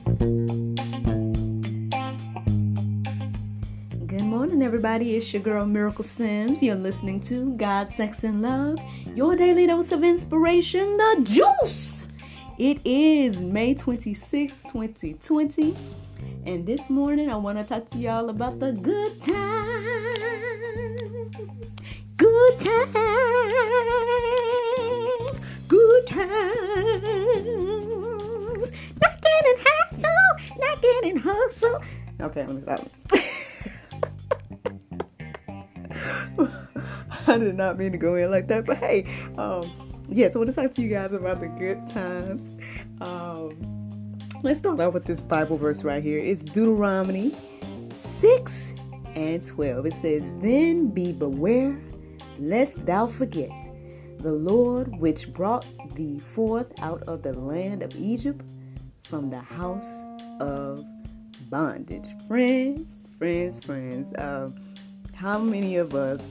Good morning, everybody. It's your girl, Miracle Sims. You're listening to God, Sex, and Love, your daily dose of inspiration, the juice. It is May 26, 2020. And this morning, I want to talk to y'all about the good times. Good times. Good times. Knocking and hustle. Knocking and hustle. Okay, let me stop. I did not mean to go in like that, but hey, so I want to talk to you guys about the good times. Let's start off with this Bible verse right here. It's Dueteronomy 6 and 12. It says, "Then be beware, lest thou forget the Lord which brought thee forth out of the land of Egypt from the house of bondage." Friends. How many of us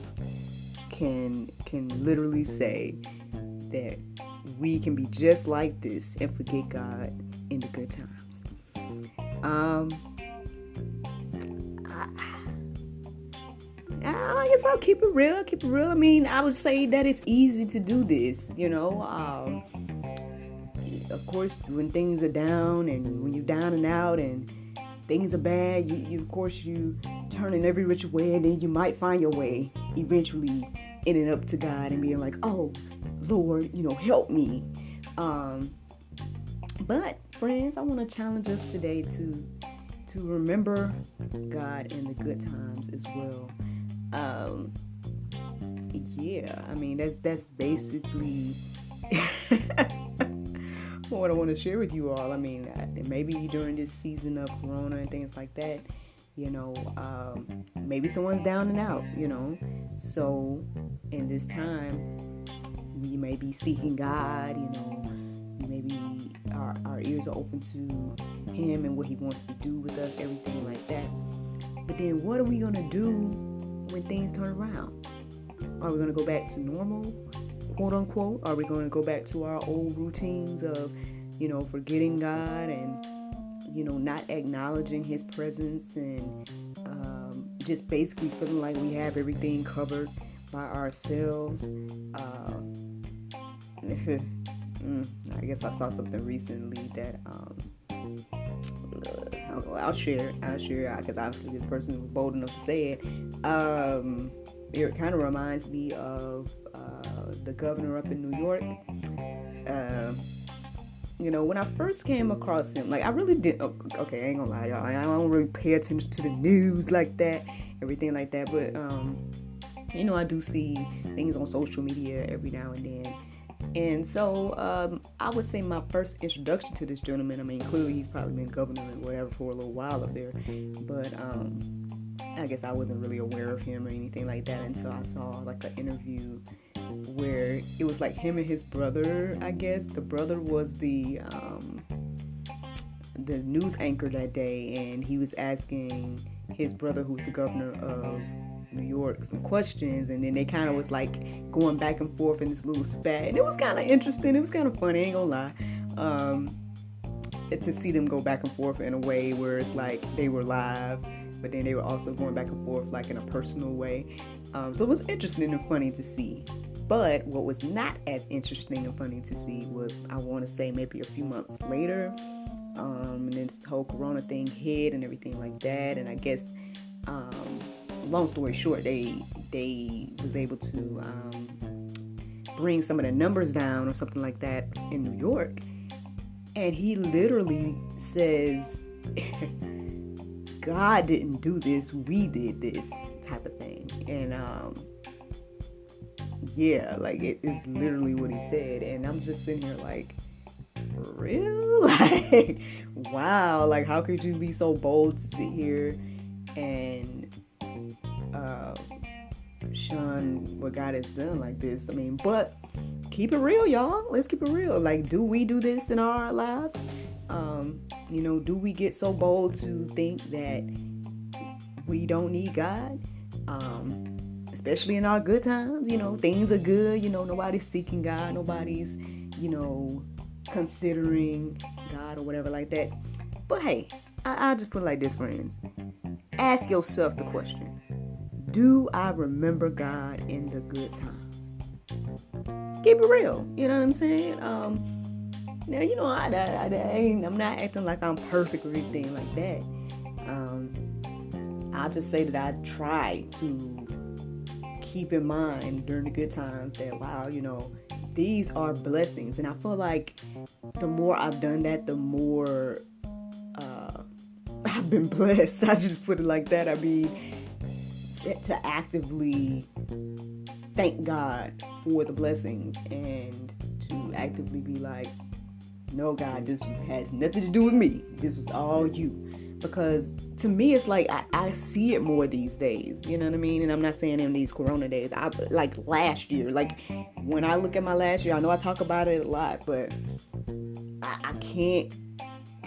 can literally say that we can be just like this and forget God in the good times? I guess I'll keep it real. I mean, I would say that it's easy to do this, Of course, when things are down and when you're down and out and things are bad, you turning every which way, and then you might find your way eventually ending up to God and being like, "Oh, Lord, help me." But friends, I want to challenge us today to remember God in the good times as well. I mean, that's basically what I want to share with you all. I mean, maybe during this season of Corona and things like that, maybe someone's down and out, So in this time, we may be seeking God, maybe our ears are open to Him and what He wants to do with us, everything like that. But then what are we going to do when things turn around? Are we going to go back to normal, quote unquote? Are we going to go back to our old routines of, forgetting God and, not acknowledging His presence and just basically feeling like we have everything covered by ourselves? I guess I saw something recently that I'll share because obviously this person was bold enough to say it. It kind of reminds me of the governor up in New York. When I first came across him, like I really did. Okay, I ain't gonna lie, y'all. I don't really pay attention to the news like that, everything like that. But I do see things on social media every now and then. And so I would say my first introduction to this gentleman, I mean, clearly he's probably been governor and whatever for a little while up there, but I guess I wasn't really aware of him or anything like that until I saw like an interview where it was like him and his brother. I guess the brother was the news anchor that day, and he was asking his brother, who's the governor of New York, some questions, and then they kind of was like going back and forth in this little spat, and it was kind of interesting. It was kind of funny, ain't gonna lie, to see them go back and forth in a way where it's like they were live, but then they were also going back and forth like in a personal way. So it was interesting and funny to see. But what was not as interesting and funny to see was, I want to say maybe a few months later, and then this whole Corona thing hit and everything like that, and I guess long story short, they was able to bring some of the numbers down or something like that in New York. And he literally says, God didn't do this, we did this, type of thing. And like it is literally what he said. And I'm just sitting here like, for real? Like, wow, like how could you be so bold to sit here and shun what God has done like this? I mean, but keep it real, y'all. Let's keep it real. Like, do we do this in our lives? Do we get so bold to think that we don't need God? Especially in our good times, things are good, nobody's seeking God, nobody's, considering God or whatever like that. But hey, I'll just put it like this, friends. Ask yourself the question: do I remember God in the good times? Keep it real. You know what I'm saying? Now, you know, I'm not acting like I'm perfect or anything like that. I'll just say that I try to keep in mind during the good times that, wow, you know, these are blessings. And I feel like the more I've done that, the more I've been blessed. I just put it like that. I mean, to actively thank God for the blessings and to actively be like, no, God, this has nothing to do with me. This was all you. Because to me, it's like I see it more these days. You know what I mean? And I'm not saying in these Corona days. I like last year. Like when I look at my last year, I know I talk about it a lot, but I can't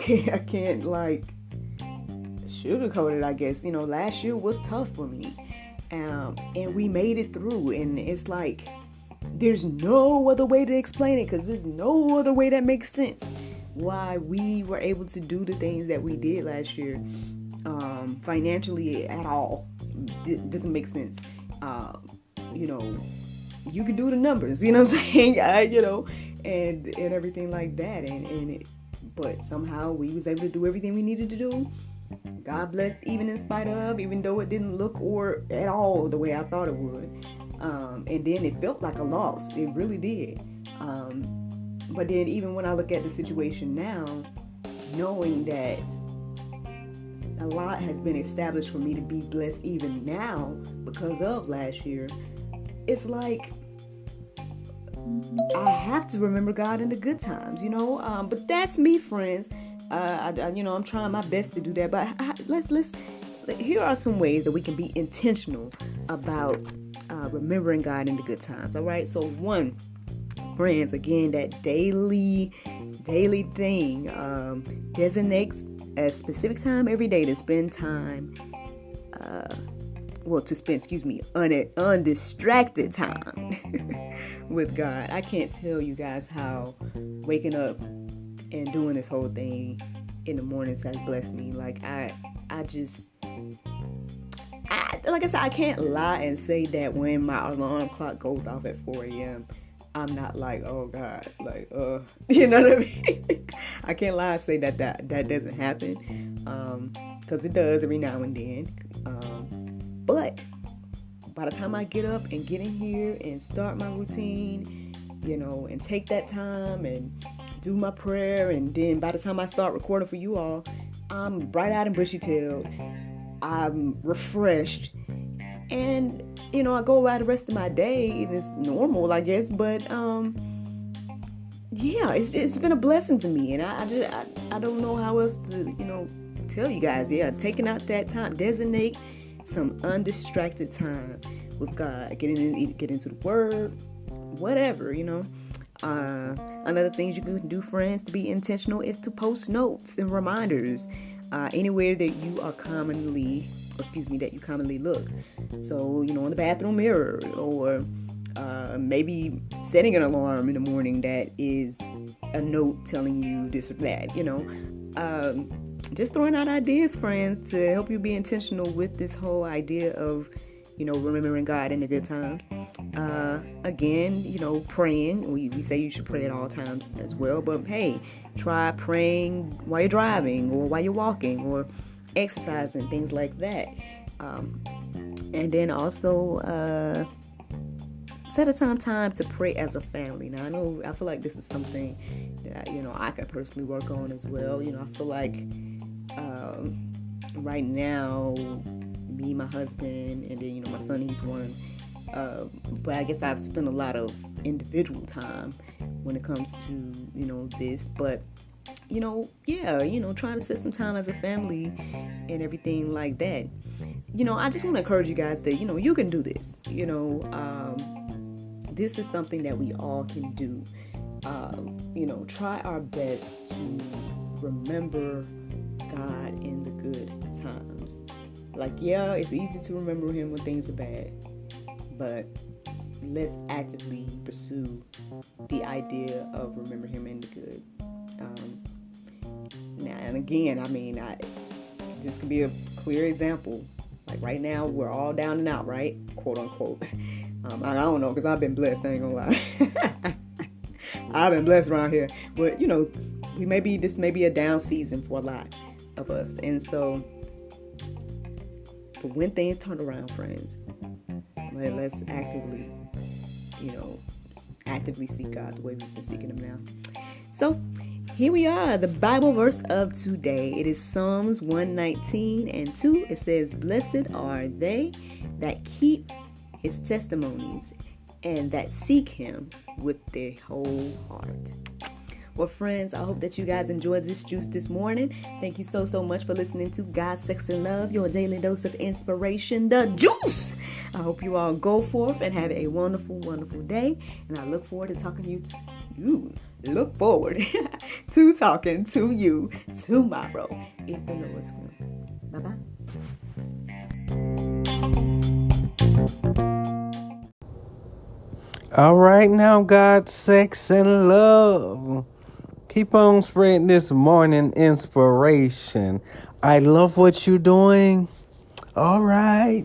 I can't like sugarcoat it. I guess, you know, last year was tough for me, and we made it through. And it's like there's no other way to explain it, because there's no other way that makes sense why we were able to do the things that we did last year, financially at all. It doesn't make sense. You know, you can do the numbers, you know what I'm saying? You know, and everything like that. But somehow we was able to do everything we needed to do. God blessed, even in spite of, even though it didn't look or at all the way I thought it would. And then it felt like a loss. It really did. But then even when I look at the situation now, knowing that a lot has been established for me to be blessed even now because of last year, it's like I have to remember God in the good times, you know. But that's me, friends. You know, I'm trying my best to do that. But let's here are some ways that we can be intentional about remembering God in the good times. All right. So one, friends, again, that daily thing, designates a specific time every day to spend time, undistracted time with God. I can't tell you guys how waking up and doing this whole thing in the mornings has blessed me. Like like I said, I can't lie and say that when my alarm clock goes off at 4 a.m., I'm not like, oh God, like, you know what I mean? I can't lie and say that doesn't happen, because it does every now and then. But by the time I get up and get in here and start my routine, you know, and take that time and do my prayer, and then by the time I start recording for you all, I'm bright-eyed and bushy-tailed. I'm refreshed. And, you know, I go about the rest of my day and it's normal, I guess. But, yeah, it's been a blessing to me. And I don't know how else to, you know, tell you guys. Yeah, taking out that time, designate some undistracted time with God. Get into the Word, whatever, you know. Another thing you can do, friends, to be intentional is to post notes and reminders anywhere that you commonly look. So, you know, on the bathroom mirror, or maybe setting an alarm in the morning that is a note telling you this or that, you know. Just throwing out ideas, friends, to help you be intentional with this whole idea of, you know, remembering God in the good times. Again, you know, praying. We say you should pray at all times as well. But hey, try praying while you're driving, or while you're walking, or exercising, things like that. And then also set aside time to pray as a family. Now, I feel like this is something that, you know, I could personally work on as well. You know, I feel like right now, me, my husband, and then, you know, my son, he's one. But I guess I've spent a lot of individual time when it comes to, you know, this. But, you know, yeah, you know, trying to set some time as a family and everything like that. You know, I just want to encourage you guys that, you know, you can do this. You know, this is something that we all can do. You know, try our best to remember God in the good times. Like, yeah, it's easy to remember Him when things are bad, but let's actively pursue the idea of remembering Him in the good. Now, And again, I mean, this could be a clear example. Like right now, we're all down and out, right? Quote unquote. I don't know, because I've been blessed. I ain't gonna lie. I've been blessed around here. But, this may be a down season for a lot of us. And so, but when things turn around, friends, let's actively seek God the way we've been seeking Him now. So, here we are, the Bible verse of today. It is Psalms 119:2. It says, "Blessed are they that keep His testimonies and that seek Him with their whole heart." Well, friends, I hope that you guys enjoyed this juice this morning. Thank you so much for listening to God, Sex, and Love, your daily dose of inspiration, the juice. I hope you all go forth and have a wonderful, wonderful day. And I look forward to talking to you. Look forward to talking to you tomorrow, if the Lord's will. Bye-bye. All right now, God, sex, and love. Keep on spreading this morning inspiration. I love what you're doing. All right.